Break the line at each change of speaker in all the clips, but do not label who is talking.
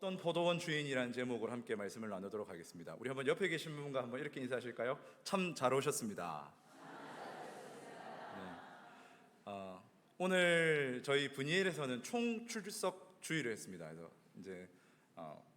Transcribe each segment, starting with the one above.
어떤 포도원 주인이라는 제목으로 함께 말씀을 나누도록 하겠습니다. 우리 한번 옆에 계신 분과 한번 이렇게 인사하실까요? 참 잘 오셨습니다. 네. 오늘 저희 분이엘에서는 총 출석 주일을 했습니다. 그래서 이제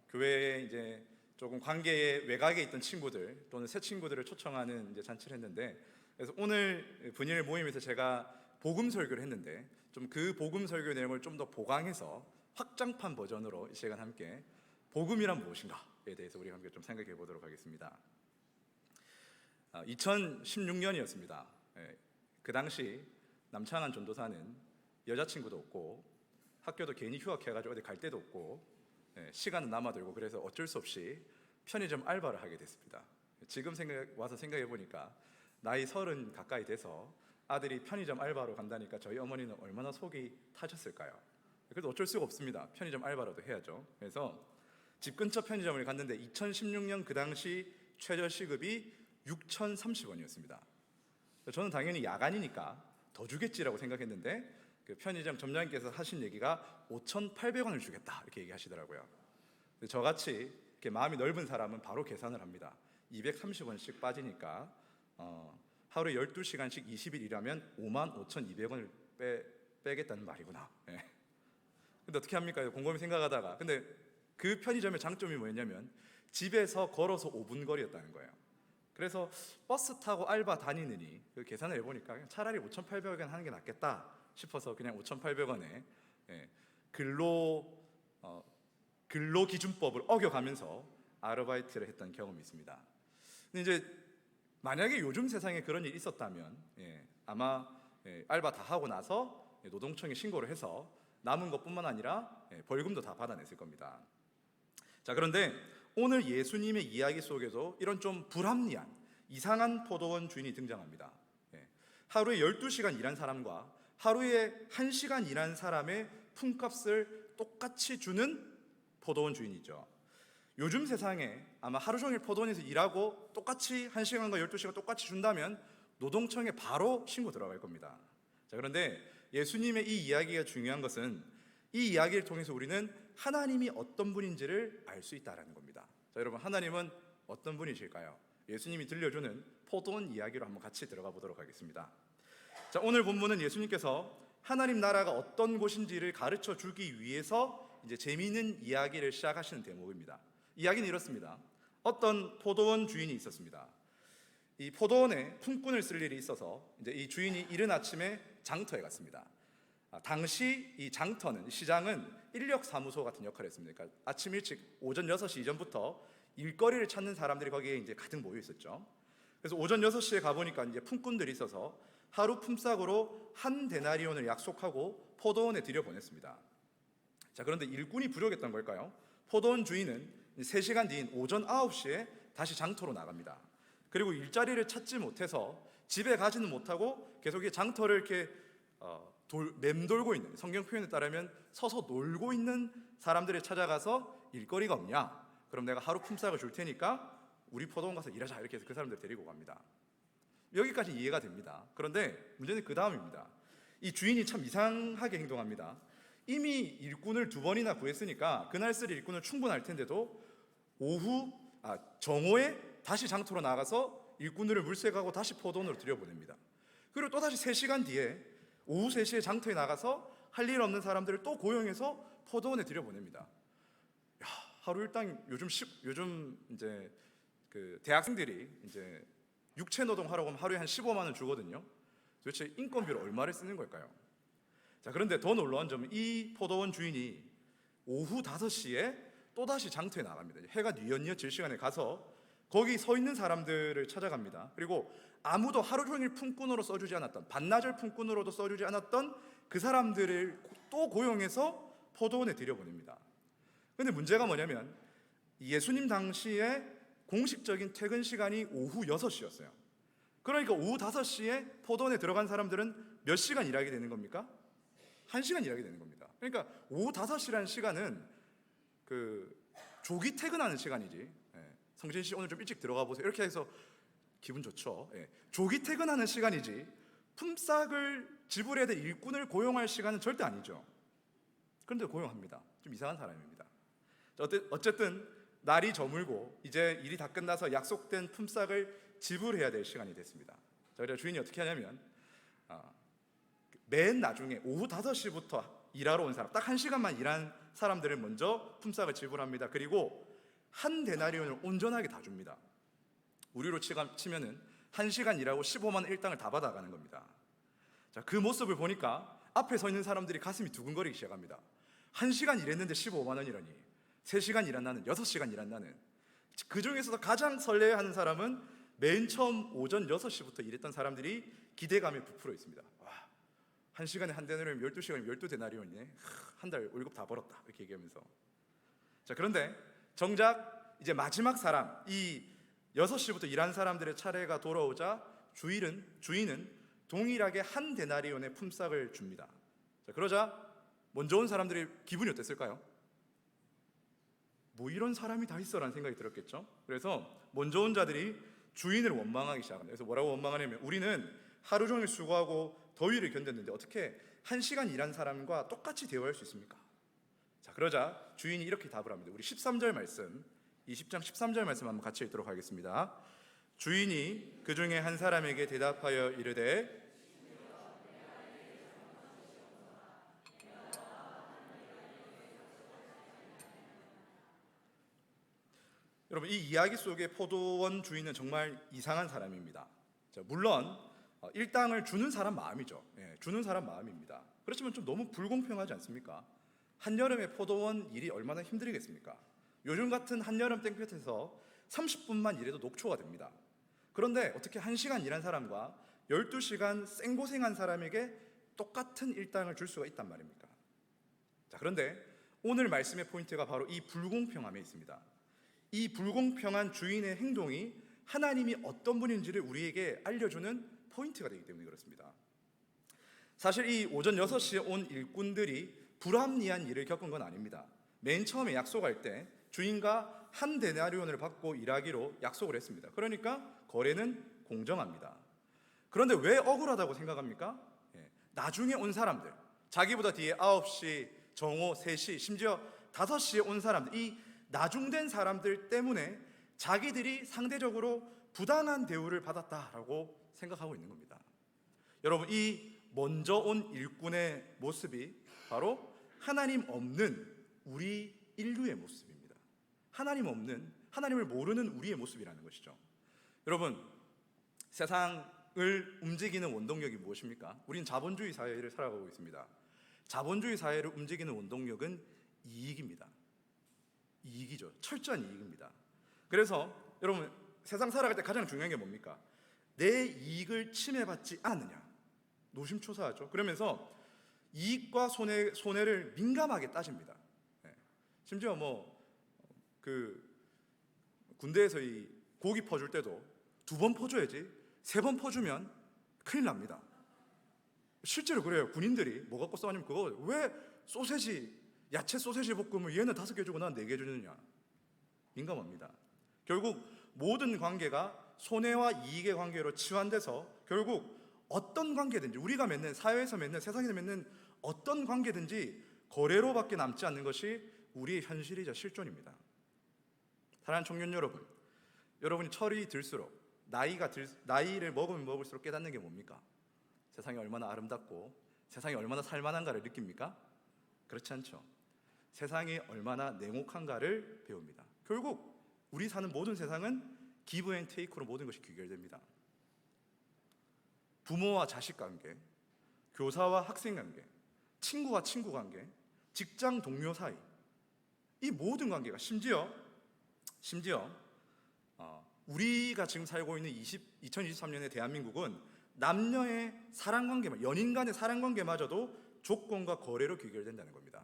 교회에 이제 조금 관계에 외곽에 있던 친구들 또는 새 친구들을 초청하는 이제 잔치를 했는데, 그래서 오늘 분이엘 모임에서 제가 복음 설교를 했는데 좀 그 복음 설교 내용을 좀 더 보강해서 확장판 버전으로 이 시간 함께 복음이란 무엇인가에 대해서 우리 함께 좀 생각해 보도록 하겠습니다. 2016년이었습니다. 그 당시 남창한 전도사는 여자친구도 없고 학교도 괜히 휴학해가지고 어디 갈 데도 없고 시간은 남아들고, 그래서 어쩔 수 없이 편의점 알바를 하게 됐습니다. 지금 와서 생각해 보니까 나이 30 가까이 돼서 아들이 편의점 알바로 간다니까 저희 어머니는 얼마나 속이 타셨을까요? 그래도 어쩔 수가 없습니다. 편의점 알바라도 해야죠. 그래서 집 근처 편의점을 갔는데 2016년 그 당시 최저 시급이 6,030원이었습니다. 저는 당연히 야간이니까 더 주겠지라고 생각했는데 그 편의점 점장님께서 하신 얘기가 5,800원을 주겠다 이렇게 얘기하시더라고요. 저같이 이렇게 마음이 넓은 사람은 바로 계산을 합니다. 230원씩 빠지니까 하루에 12시간씩 20일 일하면 55,200원을 빼겠다는 말이구나. 근데 어떻게 합니까? 곰곰이 생각하다가, 근데 그 편의점의 장점이 뭐였냐면 집에서 걸어서 5분 거리였다는 거예요. 그래서 버스 타고 알바 다니느니 그 계산을 해보니까 차라리 5,800원 하는 게 낫겠다 싶어서 그냥 5,800원에 근로기준법을 어겨가면서 아르바이트를 했던 경험이 있습니다. 근데 이제 만약에 요즘 세상에 그런 일이 있었다면 아마 알바 다 하고 나서 노동청에 신고를 해서 남은 것뿐만 아니라 벌금도 다 받아냈을 겁니다. 자, 그런데 오늘 예수님의 이야기 속에도 이런 좀 불합리한 이상한 포도원 주인이 등장합니다. 하루에 12시간 일한 사람과 하루에 1시간 일한 사람의 품값을 똑같이 주는 포도원 주인이죠. 요즘 세상에 아마 하루 종일 포도원에서 일하고 똑같이 1시간과 12시간 똑같이 준다면 노동청에 바로 신고 들어갈 겁니다. 자, 그런데 예수님의 이 이야기가 중요한 것은 이 이야기를 통해서 우리는 하나님이 어떤 분인지를 알 수 있다는 겁니다. 자, 여러분, 하나님은 어떤 분이실까요? 예수님이 들려주는 포도원 이야기로 한번 같이 들어가 보도록 하겠습니다. 자, 오늘 본문은 예수님께서 하나님 나라가 어떤 곳인지를 가르쳐 주기 위해서 이제 재미있는 이야기를 시작하시는 대목입니다. 이야기는 이렇습니다. 어떤 포도원 주인이 있었습니다. 이 포도원에 품꾼을 쓸 일이 있어서 이제 이 주인이 이른 아침에 장터에 갔습니다. 당시 이 장터는, 시장은 인력사무소 같은 역할을 했습니다. 그러니까 아침 일찍 오전 6시 이전부터 일거리를 찾는 사람들이 거기에 이제 가득 모여 있었죠. 그래서 오전 6시에 가보니까 이제 품꾼들이 있어서 하루 품삯으로 한 데나리온을 약속하고 포도원에 들여보냈습니다. 자, 그런데 일꾼이 부족했던 걸까요? 포도원 주인은 3시간 뒤인 오전 9시에 다시 장터로 나갑니다. 그리고 일자리를 찾지 못해서 집에 가지는 못하고 계속 장터를 이렇게 맴돌고 있는, 성경 표현에 따르면 서서 놀고 있는 사람들을 찾아가서 일거리가 없냐? 그럼 내가 하루 품삯을 줄 테니까 우리 포도원 가서 일하자, 이렇게 해서 그 사람들 데리고 갑니다. 여기까지 이해가 됩니다. 그런데 문제는 그 다음입니다. 이 주인이 참 이상하게 행동합니다. 이미 일꾼을 2번이나 구했으니까 그날 쓸 일꾼은 충분할 텐데도 정오에 다시 장터로 나가서 일꾼들을 물색하고 다시 포도원으로 들여보냅니다. 그리고 또 다시 3시간 뒤에 오후 3시에 장터에 나가서 할 일 없는 사람들을 또 고용해서 포도원에 들여보냅니다. 하루 일당 요즘 이제 그 대학생들이 이제 육체 노동 하러 가면 하루에 한 15만 원 주거든요. 도대체 인건비로 얼마를 쓰는 걸까요? 자, 그런데 더 놀라운 점은 이 포도원 주인이 오후 5시에 또다시 장터에 나갑니다. 해가 뉘엿뉘엿 질 시간에 가서 거기 서 있는 사람들을 찾아갑니다. 그리고 아무도 하루 종일 품꾼으로 써주지 않았던, 반나절 품꾼으로도 써주지 않았던 그 사람들을 또 고용해서 포도원에 들여보냅니다. 그런데 문제가 뭐냐면 예수님 당시에 공식적인 퇴근 시간이 오후 6시였어요. 그러니까 오후 5시에 포도원에 들어간 사람들은 몇 시간 일하게 되는 겁니까? 1시간 일하게 되는 겁니다. 그러니까 오후 5시라는 시간은 그 조기 퇴근하는 시간이지. 성진 씨 오늘 좀 일찍 들어가 보세요, 이렇게 해서 기분 좋죠. 조기 퇴근하는 시간이지 품삯을 지불해야 될 일꾼을 고용할 시간은 절대 아니죠. 그런데 고용합니다. 좀 이상한 사람입니다. 어쨌든 날이 저물고 이제 일이 다 끝나서 약속된 품삯을 지불해야 될 시간이 됐습니다. 그래서 주인이 어떻게 하냐면 맨 나중에 오후 5시부터 일하러 온 사람, 딱 1시간만 일한 사람들을 먼저 품삯을 지불합니다. 그리고 한 데나리온을 온전하게 다 줍니다. 우리로 치면은 1시간 일하고 15만 원 일당을 다 받아가는 겁니다. 자, 그 모습을 보니까 앞에 서 있는 사람들이 가슴이 두근거리기 시작합니다. 1시간 일했는데 15만 원이라니, 3시간 일한 나는, 6시간 일한 나는. 그 중에서도 가장 설레하는 사람은 맨 처음 오전 6시부터 일했던 사람들이 기대감에 부풀어 있습니다. 와, 1시간에 한 데나리온, 12시간이면 12데나리온이네. 한 달 월급 다 벌었다, 이렇게 얘기하면서. 자, 그런데 정작 이제 마지막 사람, 이 6시부터 일한 사람들의 차례가 돌아오자 주인은 동일하게 한 데나리온의 품삯을 줍니다. 자, 그러자 먼저 온 사람들의 기분이 어땠을까요? 뭐 이런 사람이 다 있어라는 생각이 들었겠죠. 그래서 먼저 온 자들이 주인을 원망하기 시작합니다. 그래서 뭐라고 원망하냐면, 우리는 하루 종일 수고하고 더위를 견뎠는데 어떻게 1시간 일한 사람과 똑같이 대우할 수 있습니까? 자, 그러자 주인이 이렇게 답을 합니다. 우리 13절 말씀, 20장 13절 말씀 한번 같이 읽도록 하겠습니다. 주인이 그 중에 한 사람에게 대답하여 이르되, 여러분, 이 이야기 속의 포도원 주인은 정말 이상한 사람입니다. 자, 물론 일당을 주는 사람 마음이죠. 주는 사람 마음입니다. 그렇지만 좀 너무 불공평하지 않습니까? 한여름에 포도원 일이 얼마나 힘들겠습니까? 요즘 같은 한여름 땡볕에서 30분만 일해도 녹초가 됩니다. 그런데 어떻게 1시간 일한 사람과 12시간 생고생한 사람에게 똑같은 일당을 줄 수가 있단 말입니까? 자, 그런데 오늘 말씀의 포인트가 바로 이 불공평함에 있습니다. 이 불공평한 주인의 행동이 하나님이 어떤 분인지를 우리에게 알려주는 포인트가 되기 때문에 그렇습니다. 사실 이 오전 6시에 온 일꾼들이 불합리한 일을 겪은 건 아닙니다. 맨 처음에 약속할 때 주인과 한 데나리온을 받고 일하기로 약속을 했습니다. 그러니까 거래는 공정합니다. 그런데 왜 억울하다고 생각합니까? 나중에 온 사람들, 자기보다 뒤에 9시, 정오, 3시, 심지어 5시에 온 사람들, 이 나중된 사람들 때문에 자기들이 상대적으로 부당한 대우를 받았다라고 생각하고 있는 겁니다. 여러분, 이 먼저 온 일꾼의 모습이 바로 하나님 없는 우리 인류의 모습입니다. 하나님 없는, 하나님을 모르는 우리의 모습이라는 것이죠. 여러분, 세상을 움직이는 원동력이 무엇입니까? 우리는 자본주의 사회를 살아가고 있습니다. 자본주의 사회를 움직이는 원동력은 이익입니다. 이익이죠. 철저한 이익입니다. 그래서 여러분, 세상 살아갈 때 가장 중요한 게 뭡니까? 내 이익을 침해받지 않느냐. 노심초사하죠. 그러면서 이익과 손해를 민감하게 따집니다. 심지어 군대에서 이 고기 퍼줄 때도 2번 퍼줘야지 3번 퍼주면 큰일 납니다. 실제로 그래요. 군인들이 뭐 갖고 싸우냐면, 그거 왜 야채 소세지 볶음을 얘는 5개 주고 난 4개 주느냐. 민감합니다. 결국 모든 관계가 손해와 이익의 관계로 치환돼서 결국 어떤 관계든지, 우리가 맺는, 사회에서 맺는, 세상에서 맺는 어떤 관계든지 거래로밖에 남지 않는 것이 우리의 현실이자 실존입니다. 사랑하는 청년 여러분, 여러분이 철이 들수록, 나이를 먹으면 먹을수록 깨닫는 게 뭡니까? 세상이 얼마나 아름답고 세상이 얼마나 살만한가를 느낍니까? 그렇지 않죠. 세상이 얼마나 냉혹한가를 배웁니다. 결국 우리 사는 모든 세상은 기브 앤 테이크로 모든 것이 귀결됩니다. 부모와 자식 관계, 교사와 학생 관계, 친구와 친구 관계, 직장 동료 사이, 이 모든 관계가 심지어 우리가 지금 살고 있는 2023년의 대한민국은 남녀의 사랑관계, 연인 간의 사랑관계마저도 조건과 거래로 귀결된다는 겁니다.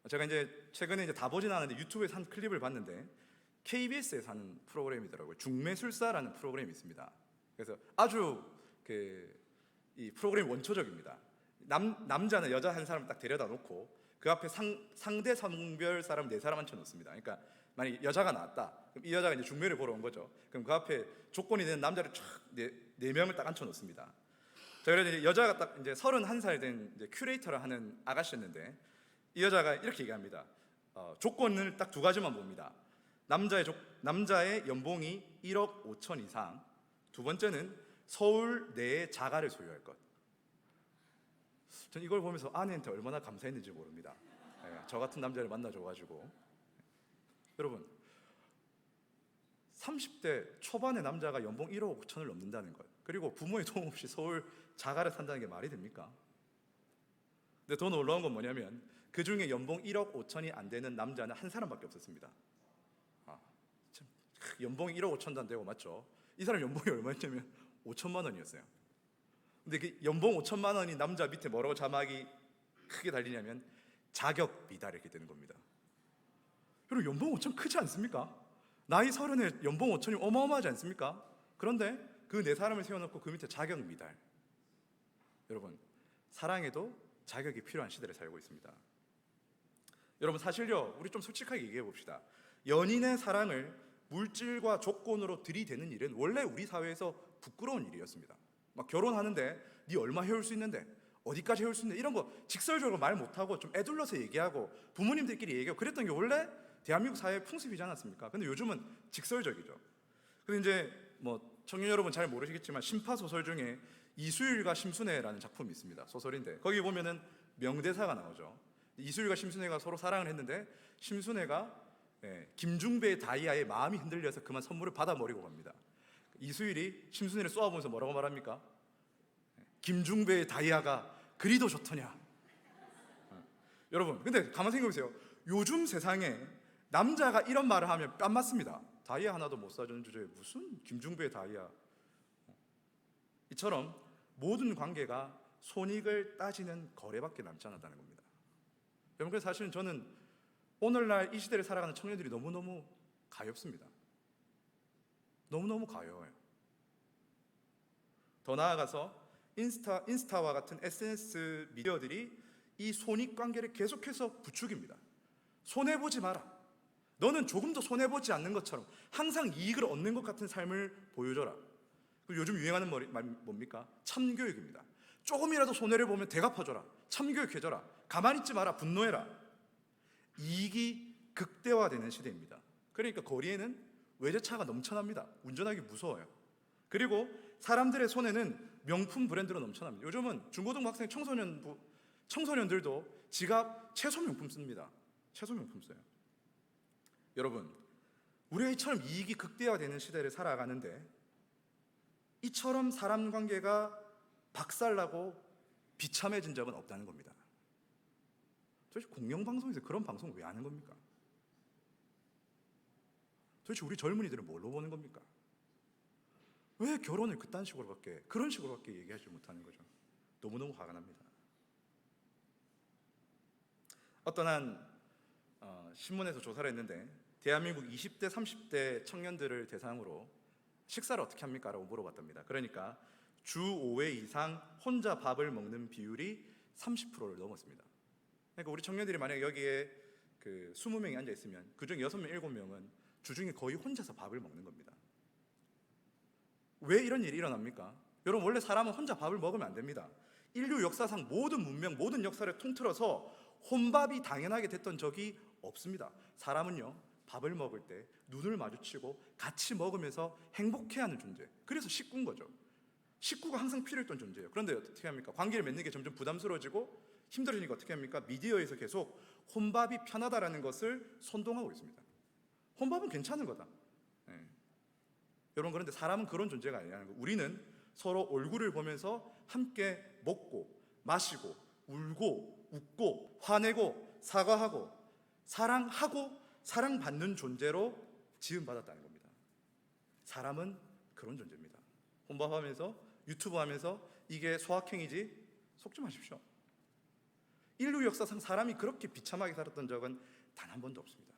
제가 최근에 다 보진 않았는데 유튜브에서 한 클립을 봤는데, KBS에서 하는 프로그램이더라고요. 중매술사라는 프로그램이 있습니다. 그래서 아주 이 프로그램이 원초적입니다. 남자는 여자 한 사람을 딱 데려다 놓고 그 앞에 상대 성별 사람 4사람 앉혀놓습니다. 그러니까 만약 여자가 나왔다, 그럼 이 여자가 이제 중매를 보러 온 거죠. 그럼 그 앞에 조건이 되는 남자를 쫙 4명을 딱 앉혀놓습니다. 자, 그래서 이제 여자가 딱 이제 31살 된 이제 큐레이터를 하는 아가씨였는데, 이 여자가 이렇게 얘기합니다. 조건을 딱 두 가지만 봅니다. 남자의 연봉이 1억 5천 이상, 두 번째는 서울 내에 자가를 소유할 것. 전 이걸 보면서 아내한테 얼마나 감사했는지 모릅니다. 저 같은 남자를 만나줘가지고. 여러분, 30대 초반의 남자가 연봉 1억 5천을 넘는다는 것, 그리고 부모의 도움 없이 서울 자가를 산다는 게 말이 됩니까? 근데 더 놀라운 건 뭐냐면 그 중에 연봉 1억 5천이 안 되는 남자는 한 사람밖에 없었습니다. 연봉이 1억 5천도 안 되고, 맞죠? 이 사람 연봉이 얼마였냐면 5천만 원이었어요. 근데 그 연봉 5천만 원이 남자 밑에 뭐라고 자막이 크게 달리냐면 자격 미달 이렇게 되는 겁니다. 여러분, 연봉 5천 크지 않습니까? 나이 30에 연봉 5천이 어마어마하지 않습니까? 그런데 그 네 사람을 세워놓고 그 밑에 자격 미달. 여러분, 사랑에도 자격이 필요한 시대를 살고 있습니다. 여러분, 사실요, 우리 좀 솔직하게 얘기해 봅시다. 연인의 사랑을 물질과 조건으로 들이대는 일은 원래 우리 사회에서 부끄러운 일이었습니다. 막 결혼하는데 네 얼마 해올 수 있는데, 어디까지 해올 수 있는데, 이런 거 직설적으로 말 못하고 좀 애둘러서 얘기하고 부모님들끼리 얘기하고 그랬던 게 원래 대한민국 사회의 풍습이지 않았습니까? 근데 요즘은 직설적이죠. 근데 이제 뭐 청년 여러분 잘 모르시겠지만 심파소설 중에 이수일과 심순애라는 작품이 있습니다. 소설인데 거기 보면은 명대사가 나오죠. 이수일과 심순애가 서로 사랑을 했는데 심순애가 김중배의 다이아에 마음이 흔들려서 그만 선물을 받아버리고 갑니다. 이수일이 심순애를 쏘아보면서 뭐라고 말합니까? 김중배의 다이아가 그리도 좋더냐. 여러분, 근데 가만 생각해보세요. 요즘 세상에 남자가 이런 말을 하면 뺨 맞습니다. 다이아 하나도 못 사주는 주제에 무슨 김중배의 다이아. 이처럼 모든 관계가 손익을 따지는 거래밖에 남지 않았다는 겁니다. 여러분, 그래서 사실은 저는 오늘날 이 시대를 살아가는 청년들이 너무너무 가엾습니다. 너무너무 가여워요. 더 나아가서 인스타와 같은 SNS 미디어들이 이 손익관계를 계속해서 부추깁니다. 손해보지 마라. 너는 조금도 손해보지 않는 것처럼 항상 이익을 얻는 것 같은 삶을 보여줘라. 그리고 요즘 유행하는 말 뭡니까? 참교육입니다. 조금이라도 손해를 보면 대갚아줘라. 참교육해줘라. 가만히 있지 마라. 분노해라. 이익이 극대화되는 시대입니다. 그러니까 거리에는 외제차가 넘쳐납니다. 운전하기 무서워요. 그리고 사람들의 손에는 명품 브랜드로 넘쳐납니다. 요즘은 중고등학생 청소년들도 지갑 최소 명품 씁니다. 최소 명품 써요. 여러분, 우리가 이처럼 이익이 극대화되는 시대를 살아가는데 이처럼 사람 관계가 박살나고 비참해진 적은 없다는 겁니다. 도대체 공영방송에서 그런 방송 왜 하는 겁니까? 도대체 우리 젊은이들은 뭘로 보는 겁니까? 왜 결혼을 그딴 식으로밖에, 그런 식으로밖에 얘기하지 못하는 거죠? 너무너무 화가 납니다. 어떤 한 신문에서 조사를 했는데 대한민국 20대, 30대 청년들을 대상으로 식사를 어떻게 합니까? 라고 물어봤답니다. 그러니까 주 5회 이상 혼자 밥을 먹는 비율이 30%를 넘었습니다. 그러니까 우리 청년들이 만약에 여기에 20명이 앉아있으면 그중 6명, 7명은 주중에 거의 혼자서 밥을 먹는 겁니다. 왜 이런 일이 일어납니까? 여러분, 원래 사람은 혼자 밥을 먹으면 안 됩니다. 인류 역사상 모든 문명, 모든 역사를 통틀어서 혼밥이 당연하게 됐던 적이 없습니다. 사람은요, 밥을 먹을 때 눈을 마주치고 같이 먹으면서 행복해하는 존재. 그래서 식구인 거죠. 식구가 항상 필요했던 존재예요. 그런데 어떻게 합니까? 관계를 맺는 게 점점 부담스러워지고 힘들어지니까 어떻게 합니까? 미디어에서 계속 혼밥이 편하다라는 것을 선동하고 있습니다. 혼밥은 괜찮은 거다. 여러분, 그런데 사람은 그런 존재가 아니라는 거예요. 우리는 서로 얼굴을 보면서 함께 먹고 마시고 울고 웃고 화내고 사과하고 사랑하고 사랑받는 존재로 지음받았다는 겁니다. 사람은 그런 존재입니다. 혼밥하면서 유튜브 하면서 이게 소확행이지 속지 마십시오. 인류 역사상 사람이 그렇게 비참하게 살았던 적은 단 한 번도 없습니다.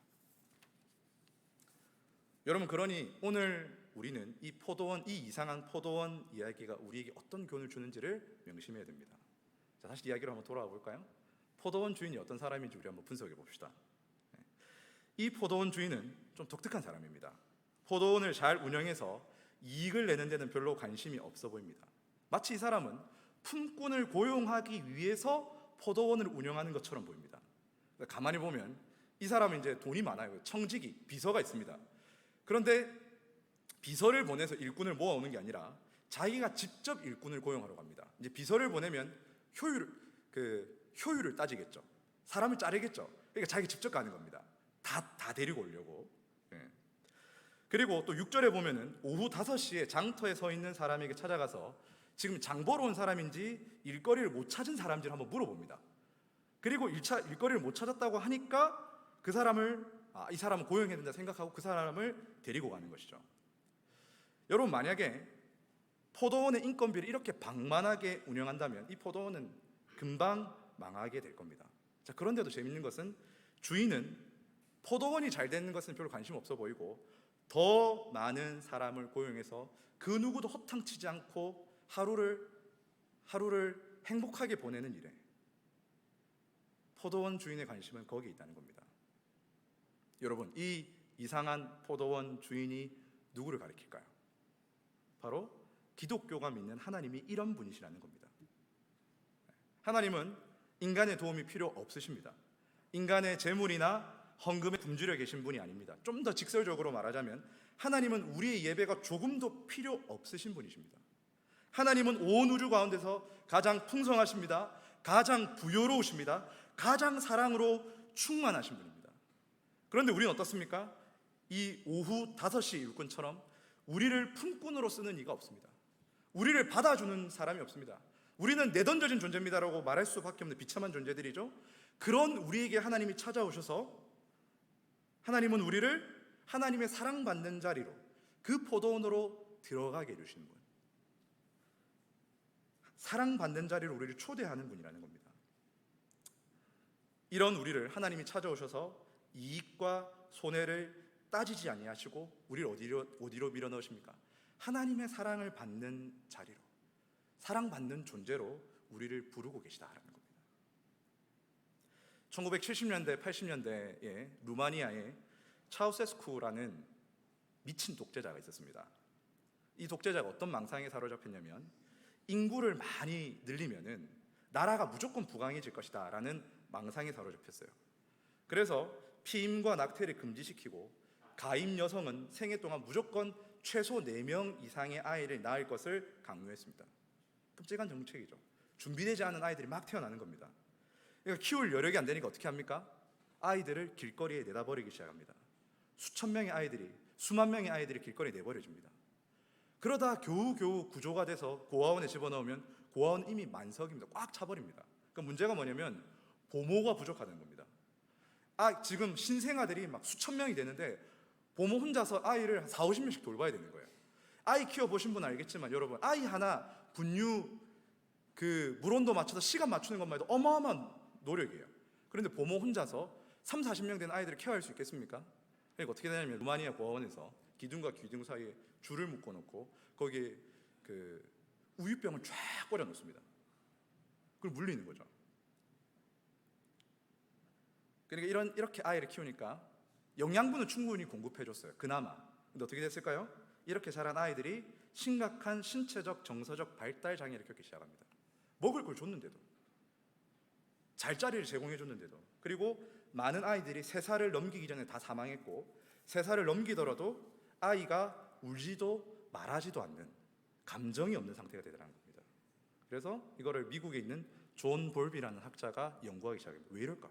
여러분, 그러니 오늘 우리는 이 이상한 포도원 이야기가 우리에게 어떤 교훈을 주는지를 명심해야 됩니다. 자, 다시 이야기로 한번 돌아와 볼까요? 포도원 주인이 어떤 사람인지 우리 한번 분석해 봅시다. 이 포도원 주인은 좀 독특한 사람입니다. 포도원을 잘 운영해서 이익을 내는 데는 별로 관심이 없어 보입니다. 마치 이 사람은 품꾼을 고용하기 위해서 포도원을 운영하는 것처럼 보입니다. 가만히 보면 이 사람은 이제 돈이 많아요. 청지기, 비서가 있습니다. 그런데 비서를 보내서 일꾼을 모아오는 게 아니라 자기가 직접 일꾼을 고용하러 갑니다. 이제 비서를 보내면 효율을 따지겠죠. 사람을 자르겠죠. 그러니까 자기가 직접 가는 겁니다. 다 데리고 오려고. 예. 그리고 또 6절에 보면은 오후 5시에 장터에 서 있는 사람에게 찾아가서 지금 장 보러 온 사람인지 일거리를 못 찾은 사람인지를 한번 물어봅니다. 그리고 일거리를 못 찾았다고 하니까 그 사람을 이 사람은 고용해야 된다 생각하고 그 사람을 데리고 가는 것이죠. 여러분, 만약에 포도원의 인건비를 이렇게 방만하게 운영한다면 이 포도원은 금방 망하게 될 겁니다. 자, 그런데도 재밌는 것은 주인은 포도원이 잘 되는 것은 별로 관심 없어 보이고 더 많은 사람을 고용해서 그 누구도 허탕치지 않고 하루를 행복하게 보내는 일에 포도원 주인의 관심은 거기에 있다는 겁니다. 여러분, 이 이상한 포도원 주인이 누구를 가리킬까요? 바로 기독교가 믿는 하나님이 이런 분이시라는 겁니다. 하나님은 인간의 도움이 필요 없으십니다. 인간의 재물이나 헌금에 굶주려 계신 분이 아닙니다. 좀 더 직설적으로 말하자면 하나님은 우리의 예배가 조금도 필요 없으신 분이십니다. 하나님은 온 우주 가운데서 가장 풍성하십니다. 가장 부요로우십니다. 가장 사랑으로 충만하신 분입니다. 그런데 우리는 어떻습니까? 이 오후 5시 일꾼처럼 우리를 품꾼으로 쓰는 이가 없습니다. 우리를 받아주는 사람이 없습니다. 우리는 내던져진 존재입니다라고 말할 수밖에 없는 비참한 존재들이죠. 그런 우리에게 하나님이 찾아오셔서 하나님은 우리를 하나님의 사랑받는 자리로, 그 포도원으로 들어가게 해주시는 분, 사랑받는 자리로 우리를 초대하는 분이라는 겁니다. 이런 우리를 하나님이 찾아오셔서 이익과 손해를 따지지 아니하시고 우리를 어디로 밀어넣으십니까? 하나님의 사랑을 받는 자리로, 사랑받는 존재로 우리를 부르고 계시다라는 겁니다. 1970년대, 80년대에 루마니아에 차우세스쿠라는 미친 독재자가 있었습니다. 이 독재자가 어떤 망상에 사로잡혔냐면 인구를 많이 늘리면은 나라가 무조건 부강해질 것이다 라는 망상에 사로잡혔어요. 그래서 피임과 낙태를 금지시키고 가임 여성은 생애 동안 무조건 최소 4명 이상의 아이를 낳을 것을 강요했습니다. 끔찍한 정책이죠. 준비되지 않은 아이들이 막 태어나는 겁니다. 그러니까 키울 여력이 안 되니까 어떻게 합니까? 아이들을 길거리에 내다버리기 시작합니다. 수천 명의 아이들이, 수만 명의 아이들이 길거리에 내버려집니다. 그러다 겨우겨우 구조가 돼서 고아원에 집어넣으면 고아원 이미 만석입니다. 꽉 차버립니다. 그 문제가 뭐냐면 보모가 부족하다는 겁니다. 지금 신생아들이 막 수천 명이 되는데 보모 혼자서 아이를 40-50명씩 돌봐야 되는 거예요. 아이 키워보신 분 알겠지만 여러분, 아이 하나 분유 물온도 맞춰서 시간 맞추는 것만 해도 어마어마한 노력이에요. 그런데 보모 혼자서 30-40명 된 아이들을 케어할 수 있겠습니까? 그러니까 어떻게 되냐면 루마니아 고아원에서 기둥과 기둥 사이에 줄을 묶어 놓고 거기에 우유병을 쫙 뿌려 놓습니다. 그걸 물리는 거죠. 그러니까 이렇게 아이를 키우니까 영양분을 충분히 공급해 줬어요. 그나마. 근데 어떻게 됐을까요? 이렇게 자란 아이들이 심각한 신체적, 정서적 발달 장애를 겪기 시작합니다. 먹을 걸 줬는데도, 잘자리를 제공해 줬는데도, 그리고 많은 아이들이 3살을 넘기기 전에 다 사망했고 3살을 넘기더라도 아이가 울지도 말하지도 않는, 감정이 없는 상태가 되더라는 겁니다. 그래서 이거를 미국에 있는 존 볼비라는 학자가 연구하기 시작합니다. 왜 이럴까?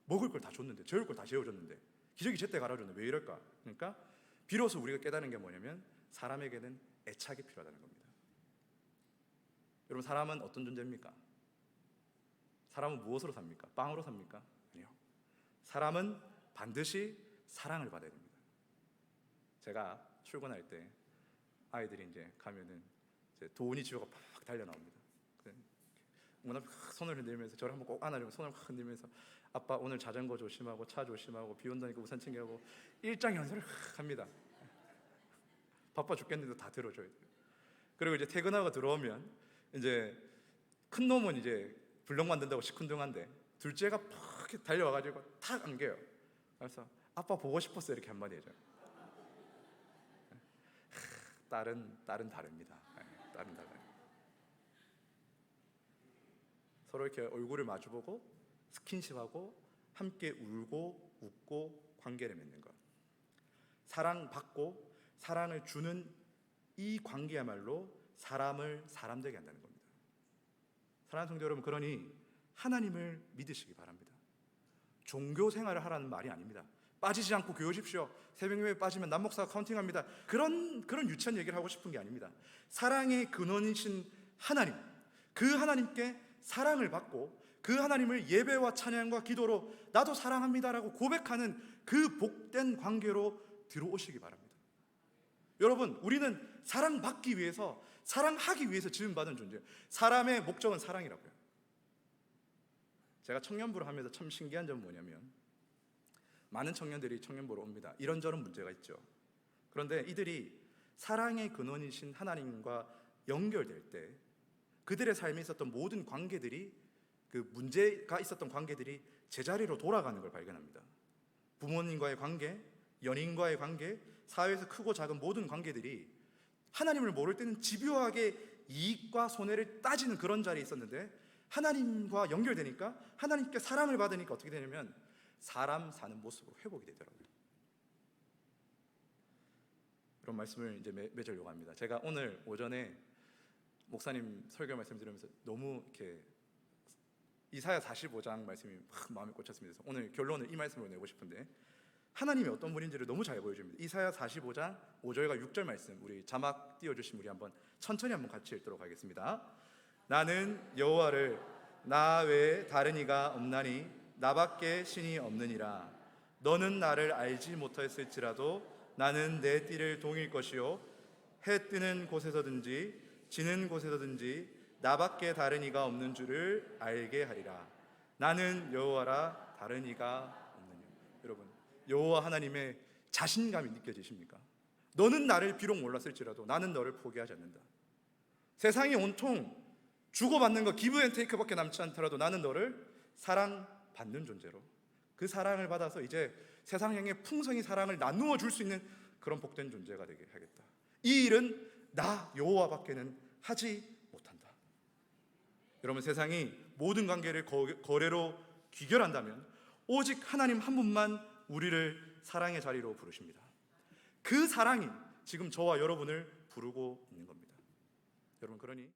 먹을 걸 다 줬는데, 재울 걸 다 재워줬는데, 기저귀 제때 갈아줬는데 왜 이럴까? 그러니까 비로소 우리가 깨달은 게 뭐냐면 사람에게는 애착이 필요하다는 겁니다. 여러분, 사람은 어떤 존재입니까? 사람은 무엇으로 삽니까? 빵으로 삽니까? 아니요. 사람은 반드시 사랑을 받아야 됩니다. 제가 출근할 때 아이들이 이제 가면은 도훈이 지호가 막 달려 나옵니다. 오늘 손을 흔들면서 저를 한번 꼭 안아주고 손을 확 흔들면서 아빠 오늘 자전거 조심하고 차 조심하고 비 온다니까 우산 챙겨가고 일장연설을 합니다. 바빠 죽겠는데도 다 들어줘야 돼요. 그리고 이제 퇴근하고 들어오면 이제 큰 놈은 이제 블럭 만든다고 시큰둥한데 둘째가 팍 달려와가지고 탁 안겨요. 그래서 아빠 보고 싶었어 이렇게 한마디 해줘요. 딸은 다릅니다. 딸은 달라요. 서로 이렇게 얼굴을 마주보고 스킨십하고 함께 울고 웃고 관계를 맺는 것. 사랑받고 사랑을 주는 이 관계야말로 사람을 사람 되게 한다는 겁니다. 사랑하는 성도 여러분, 그러니 하나님을 믿으시기 바랍니다. 종교 생활을 하라는 말이 아닙니다. 빠지지 않고 교회 오십시오. 새벽 예배에 빠지면 남목사가 카운팅합니다. 그런 유치한 얘기를 하고 싶은 게 아닙니다. 사랑의 근원이신 하나님, 그 하나님께 사랑을 받고 그 하나님을 예배와 찬양과 기도로 나도 사랑합니다라고 고백하는 그 복된 관계로 들어오시기 바랍니다. 여러분, 우리는 사랑받기 위해서, 사랑하기 위해서 지음받은 존재예요. 사람의 목적은 사랑이라고요. 제가 청년부를 하면서 참 신기한 점은 뭐냐면, 많은 청년들이 청년부로 옵니다. 이런저런 문제가 있죠. 그런데 이들이 사랑의 근원이신 하나님과 연결될 때 그들의 삶에 있었던 모든 관계들이, 그 문제가 있었던 관계들이 제자리로 돌아가는 걸 발견합니다. 부모님과의 관계, 연인과의 관계, 사회에서 크고 작은 모든 관계들이 하나님을 모를 때는 집요하게 이익과 손해를 따지는 그런 자리에 있었는데, 하나님과 연결되니까, 하나님께 사랑을 받으니까 어떻게 되냐면 사람 사는 모습으로 회복이 되더라고요. 그런 말씀을 이제 맺으려고 합니다. 제가 오늘 오전에 목사님 설교 말씀 들으면서 너무 이렇게 이사야 45장 말씀이 막 마음에 꽂혔습니다. 오늘 결론을 이 말씀으로 내고 싶은데, 하나님이 어떤 분인지를 너무 잘 보여줍니다. 이사야 45장 5절과 6절 말씀, 우리 자막 띄워주시면 우리 한번 천천히 한번 같이 읽도록 하겠습니다. 나는 여호와를, 나 외에 다른 이가 없나니 나밖에 신이 없느니라. 너는 나를 알지 못하였을지라도 나는 내 띠를 동일 것이요 해 뜨는 곳에서든지 지는 곳에서든지 나밖에 다른 이가 없는 줄을 알게 하리라. 나는 여호와라, 다른 이가 없느냐. 여러분, 여호와 하나님의 자신감이 느껴지십니까? 너는 나를 비록 몰랐을지라도 나는 너를 포기하지 않는다. 세상이 온통 주고받는 거 기브 앤 테이크밖에 남지 않더라도 나는 너를 사랑받는 존재로, 그 사랑을 받아서 이제 세상형의 풍성히 사랑을 나누어 줄 수 있는 그런 복된 존재가 되게 하겠다. 이 일은 나 여호와밖에는 하지 못한다. 여러분, 세상이 모든 관계를 거래로 귀결한다면 오직 하나님 한 분만 우리를 사랑의 자리로 부르십니다. 그 사랑이 지금 저와 여러분을 부르고 있는 겁니다. 여러분, 그러니